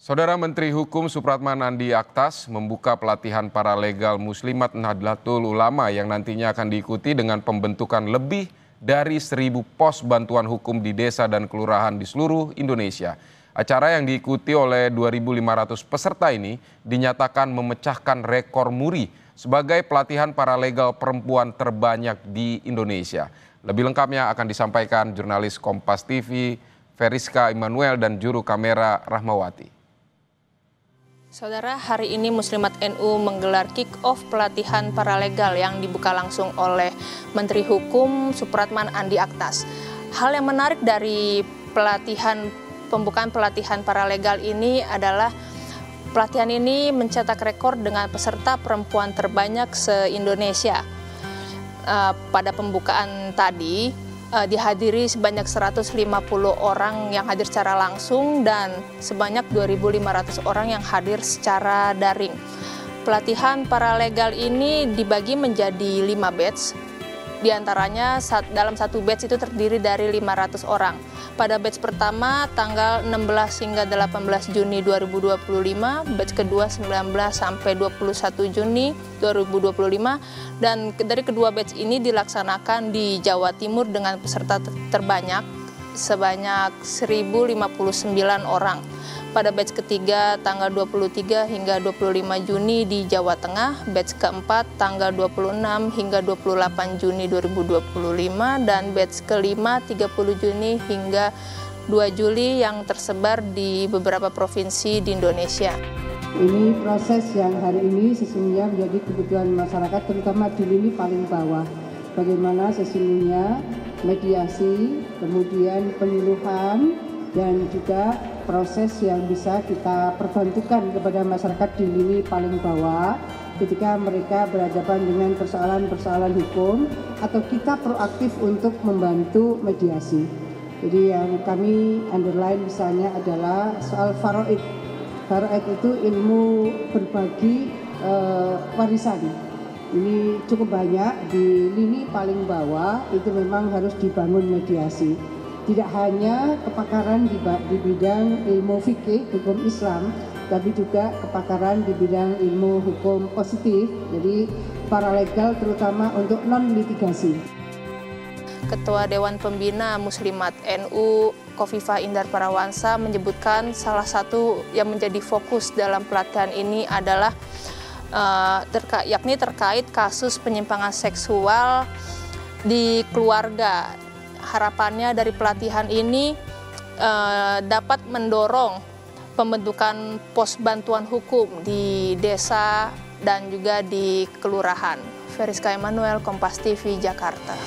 Saudara Menteri Hukum Supratman Andi Aktas membuka pelatihan paralegal Muslimat Nahdlatul Ulama yang nantinya akan diikuti dengan pembentukan lebih dari 1.000 pos bantuan hukum di desa dan kelurahan di seluruh Indonesia. Acara yang diikuti oleh 2.500 peserta ini dinyatakan memecahkan rekor muri sebagai pelatihan paralegal perempuan terbanyak di Indonesia. Lebih lengkapnya akan disampaikan jurnalis Kompas TV Veriska Immanuel dan juru kamera Rahmawati. Saudara, hari ini Muslimat NU menggelar kick-off pelatihan paralegal yang dibuka langsung oleh Menteri Hukum Supratman Andi Aktas. Hal yang menarik dari pembukaan pelatihan paralegal ini adalah pelatihan ini mencetak rekor dengan peserta perempuan terbanyak se-Indonesia. Pada pembukaan tadi, dihadiri sebanyak 150 orang yang hadir secara langsung dan sebanyak 2.500 orang yang hadir secara daring. Pelatihan paralegal ini dibagi menjadi 5 batch. Di antaranya dalam satu batch itu terdiri dari 500 orang. Pada batch pertama tanggal 16 hingga 18 Juni 2025, batch kedua 19 sampai 21 Juni 2025, dan dari kedua batch ini dilaksanakan di Jawa Timur dengan peserta terbanyak sebanyak 1.059 orang. Pada batch ketiga tanggal 23 hingga 25 Juni di Jawa Tengah, batch keempat tanggal 26 hingga 28 Juni 2025, dan batch kelima 30 Juni hingga 2 Juli yang tersebar di beberapa provinsi di Indonesia. Ini proses yang hari ini sesungguhnya menjadi kebutuhan masyarakat, terutama di lini paling bawah. Bagaimana sesungguhnya mediasi, kemudian penyuluhan, dan juga proses yang bisa kita perbantukan kepada masyarakat di lini paling bawah ketika mereka berhadapan dengan persoalan-persoalan hukum atau kita proaktif untuk membantu mediasi. Jadi yang kami underline misalnya adalah soal faraid. Faraid itu ilmu berbagi warisan. Ini cukup banyak di lini paling bawah, itu memang harus dibangun mediasi. Tidak hanya kepakaran di bidang ilmu fikih, hukum Islam, tapi juga kepakaran di bidang ilmu hukum positif, jadi paralegal terutama untuk non-litigasi. Ketua Dewan Pembina Muslimat NU, Khofifah Indar Parawansa, menyebutkan salah satu yang menjadi fokus dalam pelatihan ini adalah yakni terkait kasus penyimpangan seksual di keluarga. Harapannya dari pelatihan ini dapat mendorong pembentukan pos bantuan hukum di desa dan juga di kelurahan. Veriska Immanuel, Kompas TV, Jakarta.